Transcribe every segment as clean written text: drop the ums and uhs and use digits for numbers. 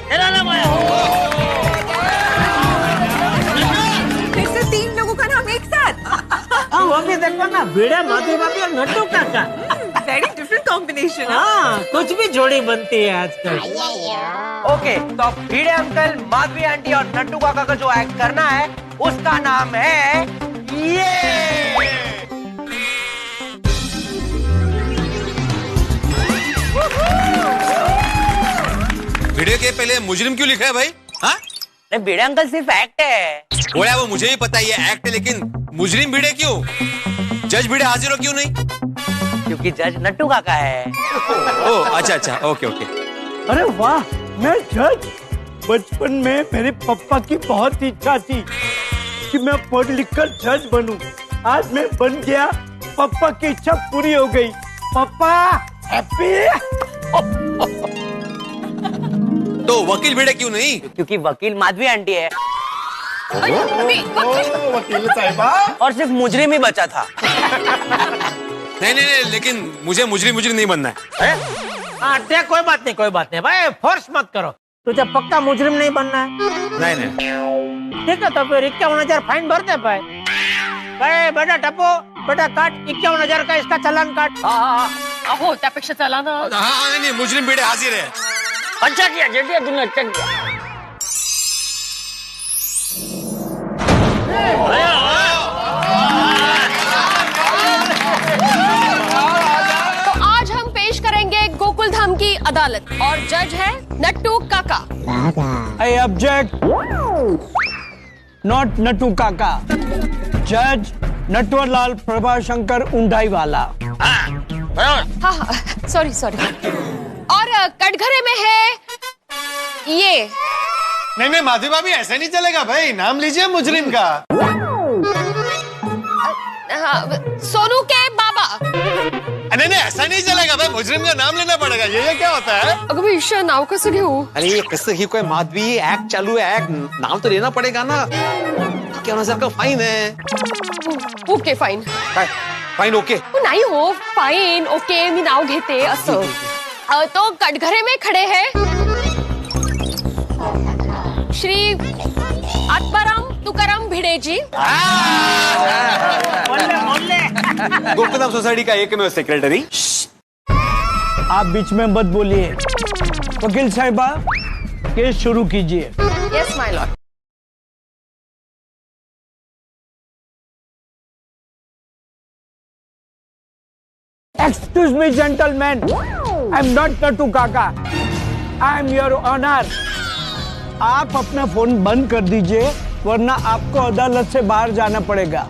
तेरा नाम आया। फिर से 3 लोगों का नाम एक साथ। हाँ वो भी देखो ना, भिड़े, माधवी भाभी और नट्टू काका। Very different combination. हाँ कुछ भी जोड़ी बनती है आजकल। ओके, तो अब भिड़े अंकल, माधवी आंटी और नट्टू काका का जो एक्ट करना है उसका नाम है ये। भिड़े के पहले मुजरिम क्यों लिखा है भाई? हाँ? नहीं, भिड़े अंकल सिर्फ एक्ट है। बोला वो मुझे भी पता है ये एक्ट है, लेकिन मुजरिम भिड़े क्यों? जज भिड़े हाजिर हो क्यों नहीं? क्योंकि जज नट्टू काका है। ओह अच्छा, ओके। अरे वाह, मैं जज। बचपन में मेरे पापा की बहुत इच्छा थी कि मैं पढ़ लिख कर जज बनूं। आज मैं बन गया, पापा की इच्छा पूरी हो गई। पापा हैप्पी। तो वकील भिड़े क्यों नहीं? क्योंकि वकील माधवी आंटी है वकील साहिबा। और सिर्फ मुजरिम ही बचा था। नहीं, लेकिन मुझे मुजरिम नहीं बनना है। हाँ कोई बात नहीं भाई, फोर्स मत करो। तुझे पक्का मुजरिम नहीं बनना है? नहीं। ठीक है, तो फिर 51,000 फाइन भर दे भाई। बेटा टप्पू, बेटा काट 51,000 का इसका चालान काट। अहो त्यापेक्षा चला ना। हाँ नहीं, मुजरिम भिड़े हाजिर है। अच्छा किया जेठिया, तूने अच्छा किया। तो आज हम पेश करेंगे गोकुल धाम की अदालत और जज है नट्टू काका। आई ऑब्जेक्ट, नॉट नट्टू काका, जज नटवरलाल प्रभाशंकर उंडाई वाला। हाँ, सॉरी। और कटघरे में है ये। नहीं माधवी भाभी, ऐसा नहीं चलेगा भाई, नाम लीजिए मुजरिम का। हाँ, सोनू के बाबा। नहीं ऐसा नहीं चलेगा भाई, मुजरिम का नाम लेना पड़ेगा। ये क्या होता है? अगं ईशा, नाव कसं घेऊ? अरे ये कसं ही कोई माधवी एक्ट चालू है, एक्ट नाम तो लेना पड़ेगा ना। 51,000 का फाइन है। Okay fine. Fine okay? नाही हो, फाइन ओके, मी नाव घेते असं। तो कटघरे में खड़े हैं श्री आत्माराम तुकाराम भिड़े जी। गोकुलधाम सोसाइटी का एकमेव सेक्रेटरी। आप बीच में मत बोलिए। वकील साहिबा, केस शुरू कीजिए। Yes my Lord. Excuse me, gentlemen. I'm not Nattu Kaka. I'm your honor. आप अपना फोन बंद कर दीजिए, वरना आपको अदालत से बाहर जाना पड़ेगा।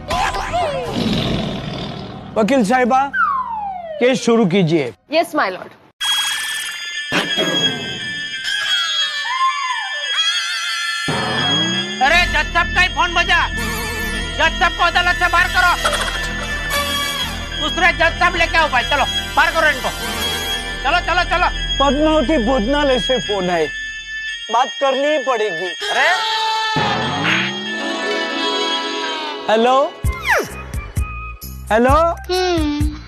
वकील साहिबा, केस शुरू कीजिए। Yes my Lord. अरे जज साहब का ही फोन बजा। जज साहब को अदालत से बाहर करो। दूसरे जज साहब लेके आओ भाई, चलो बाहर करो इनको। चलो। पद्मावती भोजनालय से फोन है, बात करनी ही पड़ेगी। अरे हेलो,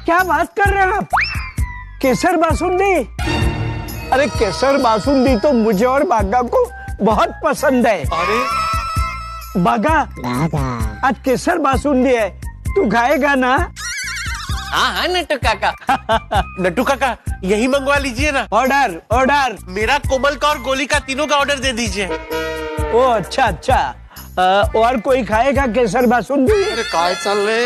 क्या बात कर रहे हैं आप? केसर बासुंदी? अरे केसर बासुंदी तो मुझे और बागा को बहुत पसंद है। अरे बागा, आज केसर बासुंदी है, तू खाएगा ना? हाँ नट्टू काका। नट्टू काका, यही मंगवा लीजिए ना। ऑर्डर। मेरा कोमल का और गोली का तीनों का ऑर्डर दे दीजिए। ओ अच्छा। और कोई खाएगा केसर बासुंदी? अरे काय चल रहे?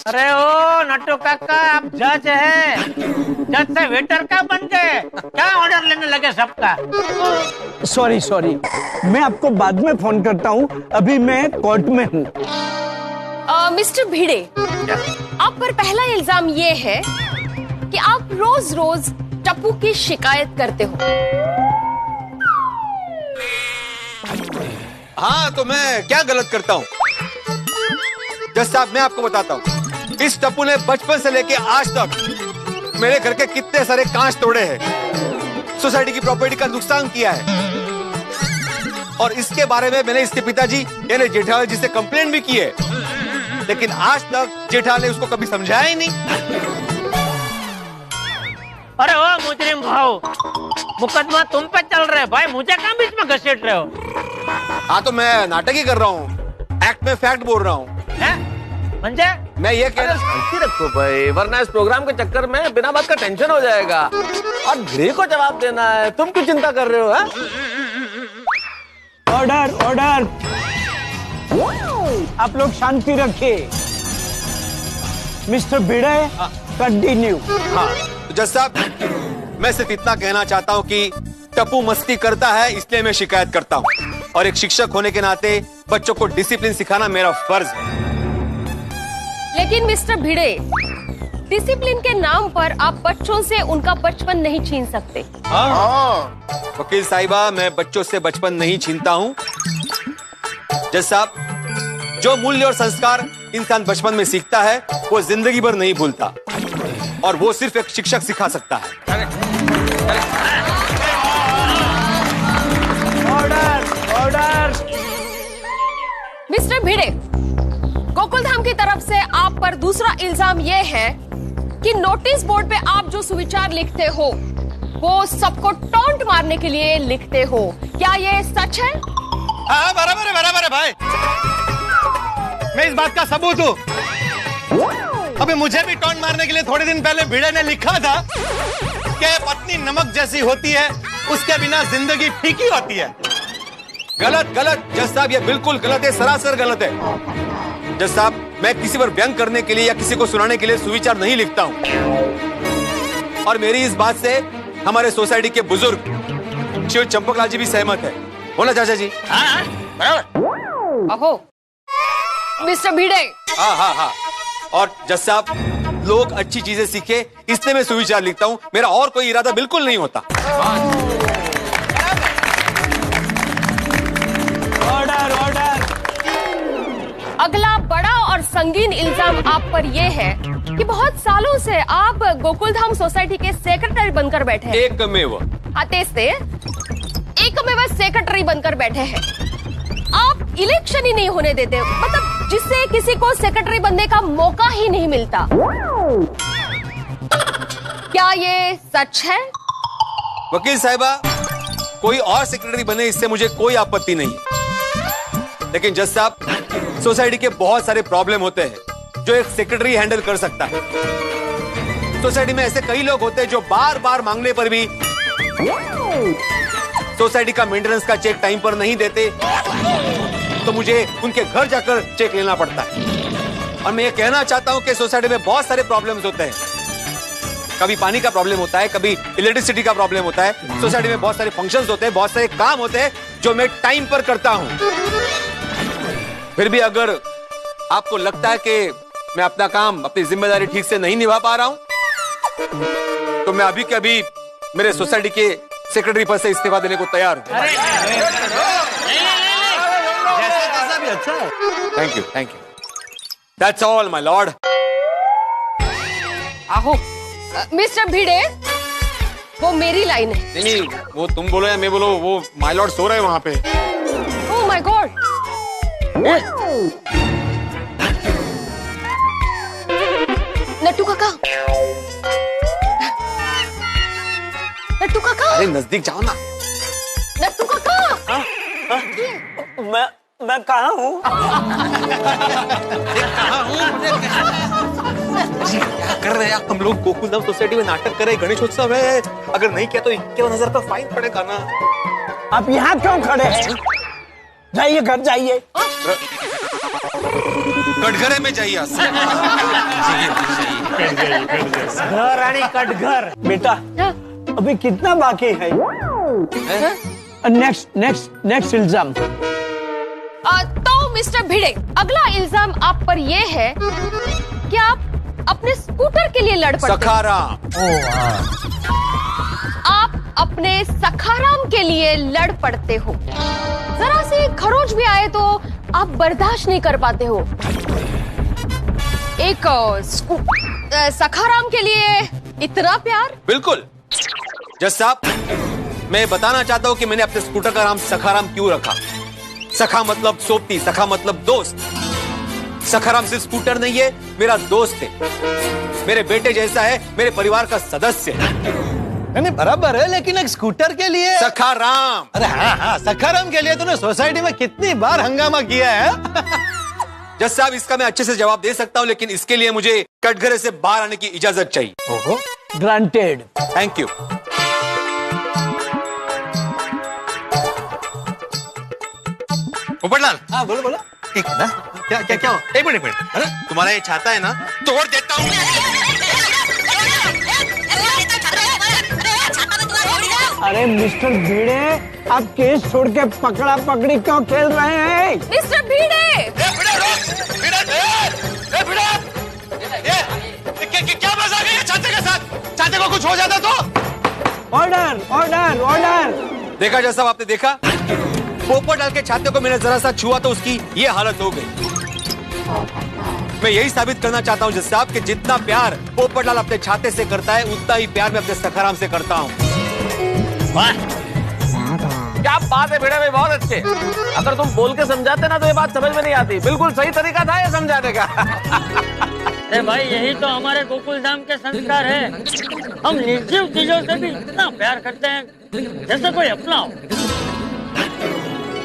अरे ओ नट्टू काका, आप जज है, जज से वेटर का बन गए, क्या ऑर्डर लेने लगे सबका? सॉरी, मैं आपको बाद में फोन करता हूँ, अभी मैं कोर्ट में हूँ। मिस्टर भिड़े, आप पर पहला इल्जाम ये है कि आप रोज टप्पू की शिकायत करते हो। हाँ, तो मैं क्या गलत करता हूँ? जज साहब, मैं आपको बताता हूँ, इस टप्पू ने बचपन से लेके आज तक मेरे घर के कितने सारे कांच तोड़े हैं, सोसाइटी की प्रॉपर्टी का नुकसान किया है, और इसके बारे में मैंने इसके पिताजी यानी जेठालाल जी से कंप्लेंट भी की है, लेकिन आज तक जेठालाल ने उसको कभी समझाया ही नहीं। अरे ओ मुजरिम भाऊ, मुकदमा तुम पे चल रहे भाई, मुझे कहाँ बीच में घसीट रहे हो? हाँ तो मैं नाटक ही कर रहा हूँ, एक्ट में फैक्ट बोल रहा हूँ। मंजे मैं ये कह रहा शांति रखो भाई, वरना इस प्रोग्राम के चक्कर में बिना बात का टेंशन हो जाएगा और भिड़े को जवाब देना है। तुम क्यों चिंता कर रहे हो? ऑर्डर ऑर्डर, आप लोग शांति रखिए। मिस्टर भिड़े कंटिन्यू। हाँ तो जज साहब, मैं सिर्फ इतना कहना चाहता हूँ कि टप्पू मस्ती करता है इसलिए मैं शिकायत करता हूँ, और एक शिक्षक होने के नाते बच्चों को डिसिप्लिन सिखाना मेरा फर्ज है। लेकिन मिस्टर भिड़े, डिसिप्लिन के नाम पर आप बच्चों से उनका बचपन नहीं छीन सकते। वकील साहिबा, मैं बच्चों से बचपन नहीं छीनता हूँ। जज साहब, जो मूल्य और संस्कार इंसान बचपन में सीखता है वो जिंदगी भर नहीं भूलता, और वो सिर्फ एक शिक्षक सिखा सकता है। Order order. मिस्टर भिड़े, गोकुल धाम की तरफ से आप पर दूसरा इल्जाम ये है कि नोटिस बोर्ड पे आप जो सुविचार लिखते हो वो सबको टॉन्ट मारने के लिए लिखते हो। क्या ये सच है? हाँ बराबर है भाई, मैं इस बात का सबूत हूँ। अभी मुझे भी टॉन्ट मारने के लिए थोड़े दिन पहले भिड़े ने लिखा था कि पत्नी नमक जैसी होती है, उसके बिना जिंदगी फीकी होती है। गलत गलत जज साहब, ये बिल्कुल गलत है, सरासर गलत है। जज साहब, मैं किसी पर व्यंग करने के लिए या किसी को सुनाने के लिए सुविचार नहीं लिखता हूँ, और मेरी इस बात से हमारे सोसाइटी के बुजुर्ग शिव चंपकलाल जी भी सहमत है। बोला चाचा जी? हाँ बराबर। अहो मिस्टर भिड़े। हाँ। और जज साहब, लोग अच्छी चीजें सीखे इसलिए मैं सुविचार लिखता हूँ, मेरा और कोई इरादा बिल्कुल नहीं होता। Order order. अगला बड़ा और संगीन इल्जाम आप पर ये है कि बहुत सालों से आप गोकुलधाम सोसाइटी के सेक्रेटरी बनकर बैठे हैं। एकमेव। एकमेव सेक्रेटरी बनकर बैठे हैं। आप इलेक्शन ही नहीं होने देते, मतलब जिससे किसी को सेक्रेटरी बनने का मौका ही नहीं मिलता। क्या ये सच है? वकील साहिबा, कोई और सेक्रेटरी बने इससे मुझे कोई आपत्ति नहीं, लेकिन जज साहब, सोसाइटी के बहुत सारे प्रॉब्लम होते हैं जो एक सेक्रेटरी हैंडल कर सकता है। सोसाइटी में ऐसे कई लोग होते हैं जो बार बार मांगने पर भी सोसाइटी का मेंटेनेंस का चेक टाइम पर नहीं देते, तो मुझे उनके घर जाकर चेक लेना पड़ता है। और मैं ये कहना चाहता हूं कि सोसाइटी में बहुत सारे प्रॉब्लम्स होते हैं। कभी पानी का प्रॉब्लम होता है, कभी इलेक्ट्रिसिटी का प्रॉब्लम होता है। सोसाइटी में बहुत सारे फंक्शंस होते हैं, बहुत सारे काम होते हैं जो मैं टाइम पर करता हूं। फिर भी अगर आपको लगता है कि मैं अपना काम, अपनी जिम्मेदारी ठीक से नहीं निभा पा रहा हूं, तो मैं अभी के अभी मेरे सोसाइटी के सेक्रेटरी पद से इस्तीफा देने को तैयार हूं। जैसा भी अच्छा है। Thank you. That's all my Lord. आहो मिस्टर भिड़े, वो मेरी लाइन है। नहीं, वो तुम बोलो या मैं बोलो, वो माय लॉर्ड सो रहे हैं वहां पे। Oh my God. नट्टू काका, नट्टू काका, अरे नजदीक जाओ ना। नट्टू काका। मैं कहाँ हूँ? क्या कर रहे हैं आप? हम लोग गोकुलधाम सोसाइटी में नाटक कर रहे हैं, गणेशोत्सव है। अगर नहीं किया तो 51,000 का फाइन पड़ेगा ना। आप यहाँ क्यों खड़े हैं? जाइए घर जाइए। कटघरे में जाइए। घर आने कटघर। बेटा अभी कितना बाकी है? नेक्स्ट इल्जाम। तो मिस्टर भिड़े, अगला इल्जाम आप पर यह है कि आप अपने स्कूटर के लिए लड़ पड़ते। सखाराम। आप अपने सखाराम के लिए लड़ पड़ते हो। जरा सी खरोच भी आए तो आप बर्दाश्त नहीं कर पाते हो। एक सखाराम के लिए इतना प्यार? बिल्कुल जज साहब, मैं बताना चाहता हूं कि मैंने अपने स्कूटर का नाम सखाराम क्यों रखा। सखा मतलब सोबती, सखा मतलब दोस्त। सखाराम सिर्फ स्कूटर नहीं है, मेरा दोस्त है, मेरे बेटे जैसा है, मेरे परिवार का सदस्य है। नहीं बराबर है, लेकिन एक स्कूटर के लिए। सखाराम। अरे हाँ हाँ, सखाराम के लिए तूने सोसाइटी में कितनी बार हंगामा किया है। जज साहब, इसका मैं अच्छे से जवाब दे सकता हूँ, लेकिन इसके लिए मुझे कटघरे से बाहर आने की इजाजत चाहिए। ओहो, ग्रांटेड। Thank you. पोपटलाल। हाँ बोलो बोलो। एक मिनट, क्या क्या क्या? एक मिनट। अरे तुम्हारा ये छाता है ना, तोड़ देता हूँ। अरे मिस्टर भिड़े, आप केस छोड़ के पकड़ा पकड़ी क्यों खेल रहे हैं? मिस्टर भिड़े, क्या मजाक है छाते के साथ? छाते को कुछ हो जाता तो? Order order order. देखा जज साहब, आपने देखा? पोपटलाल के छाते को मैंने जरा सा छुआ तो उसकी ये हालत हो गई। मैं यही साबित करना चाहता हूँ जज साहब कि जितना प्यार पोपटलाल अपने छाते से करता है, उतना ही प्यार मैं अपने सखाराम से करता हूँ। क्या बात है भिड़े भाई, बहुत अच्छे। अगर तुम बोल के समझाते ना तो ये बात समझ में नहीं आती। बिल्कुल सही तरीका था ये समझाने का। अरे भाई, यही तो हमारे गोकुल धाम के संस्कार है। हम निर्जीव चीजों से भी इतना प्यार करते हैं जैसे कोई अपना हो।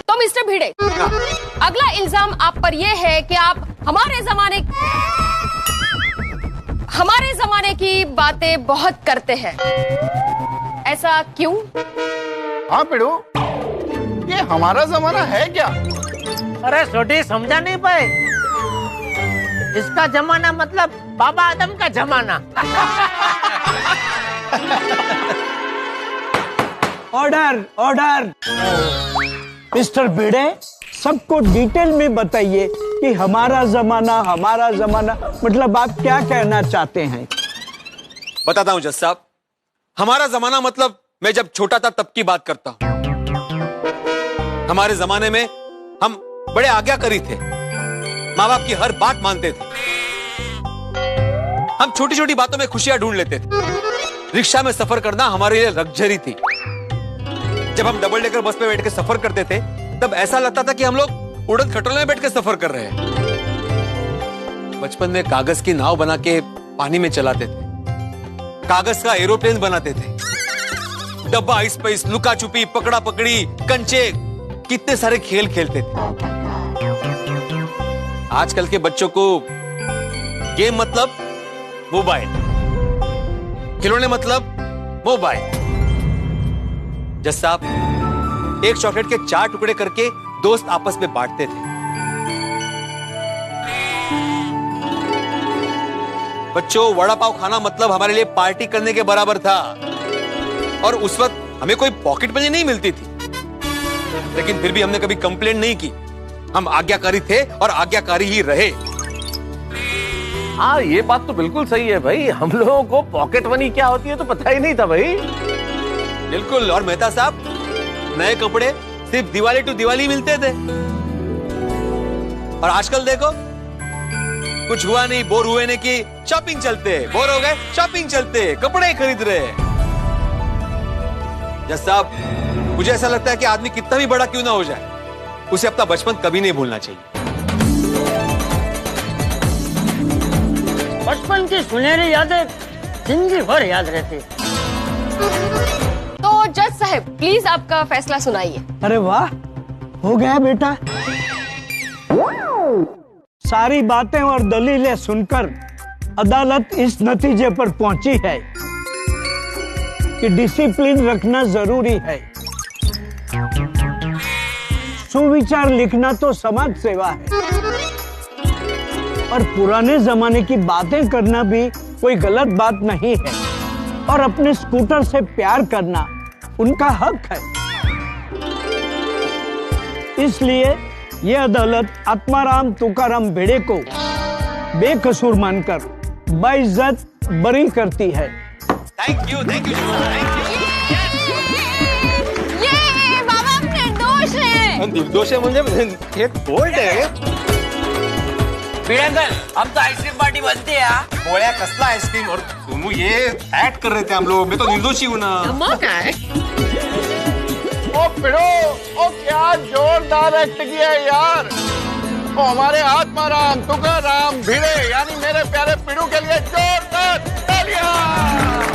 तो मिस्टर भिड़े, अगला इल्जाम आप पर यह है कि आप हमारे जमाने की बातें बहुत करते हैं। ऐसा क्यों? हाँ पिड़ू, ये हमारा जमाना है क्या? अरे छोटी, समझा नहीं पाए? इसका जमाना मतलब बाबा आदम का जमाना। Order order. मिस्टर भिड़े, सबको डिटेल में बताइए कि हमारा जमाना मतलब आप क्या कहना चाहते हैं? बताता हूँ जज साहब, हमारा जमाना मतलब मैं जब छोटा था तब की बात करता हूँ। हमारे जमाने में हम बड़े आज्ञाकारी थे, माँ बाप की हर बात मानते थे। हम छोटी छोटी बातों में खुशियां ढूंढ लेते थे। रिक्शा में सफर करना हमारे लिए लग्जरी थी। जब हम डबल डेकर बस में बैठ के सफर करते थे तब ऐसा लगता था कि हम लोग उड़द खटोले में बैठ के सफर कर रहे हैं। बचपन में कागज की नाव बना के पानी में चलाते थे, कागज का एरोप्लेन बनाते थे, डब्बा आइस पाइस, लुका छुपी, पकड़ा पकड़ी, कंचे, कितने सारे खेल खेलते थे। आजकल के बच्चों को गेम मतलब मोबाइल, खिलौने मतलब मोबाइल। जज साहब, एक चॉकलेट के 4 टुकड़े करके दोस्त आपस में बांटते थे। बच्चों, वड़ा पाव खाना मतलब हमारे लिए पार्टी करने के बराबर था। और उस वक्त हमें कोई पॉकेट मनी नहीं मिलती थी, लेकिन फिर भी हमने कभी कंप्लेंट नहीं की। हम आज्ञाकारी थे और आज्ञाकारी ही रहे। हाँ, ये बात तो बिल्कुल सही है भाई। हम लोगों को पॉकेट मनी क्या होती है तो पता ही नहीं था भाई। बिल्कुल। और मेहता साहब, नए कपड़े सिर्फ दिवाली टू दिवाली मिलते थे। और आजकल देखो, कुछ हुआ नहीं, बोर हुए नहीं कि शॉपिंग चलते, बोर हो गए शॉपिंग चलते, कपड़े खरीद रहे। जज साहब, मुझे ऐसा लगता है कि आदमी कितना भी बड़ा क्यों ना हो जाए, उसे अपना बचपन कभी नहीं भूलना चाहिए। बचपन की सुनहरी यादें जिंदगी भर याद रहती। तो जज साहब, प्लीज आपका फैसला सुनाइए। अरे वाह, हो गया बेटा। सारी बातें और दलीलें सुनकर अदालत इस नतीजे पर पहुंची है कि डिसिप्लिन रखना जरूरी है। सुविचार लिखना तो समाज सेवा है, और पुराने जमाने की बातें करना भी कोई गलत बात नहीं है। और अपने स्कूटर से प्यार करना उनका हक है। इसलिए ये अदालत आत्माराम तुकाराम भिड़े को बेकसूर मानकर बाइज्जत बरी करती है। Thank you, thank you, thank you. ये बाबा निर्दोष है। निर्दोष है मुझे बोल्ड है। भिड़े अंकल, अब तो आइसक्रीम पार्टी बनती है। बोया कसला आइसक्रीम, और तुम ये ऐड कर रहे थे हम लोग। मैं तो निर्दोषी हूँ ना। ओ पिड़ो, ओ क्या जोरदार एक्ट किया यार। ओ हमारे आत्माराम तुकाराम भिड़े यानी मेरे प्यारे पिड़ू के लिए जोरदार तालियां।